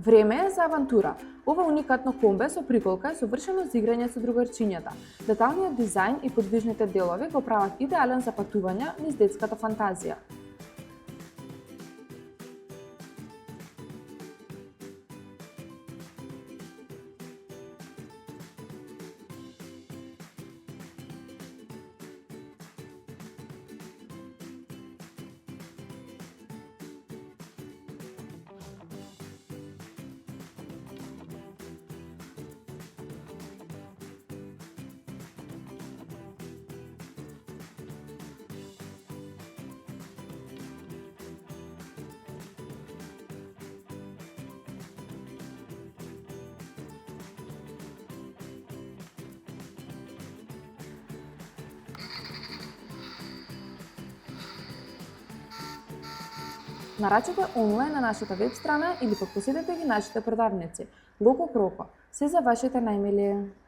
Време е за авантура. Ова уникатно комбе со приколка е совршено за играње со другарчињата. Деталниот дизајн и подвижните делови го прават идеален за патувања низ детската фантазија. Нарачете онлайн на нашата веб страна или пак посетете ги нашите продавници. Локо Кроко. Се за вашите најмилие.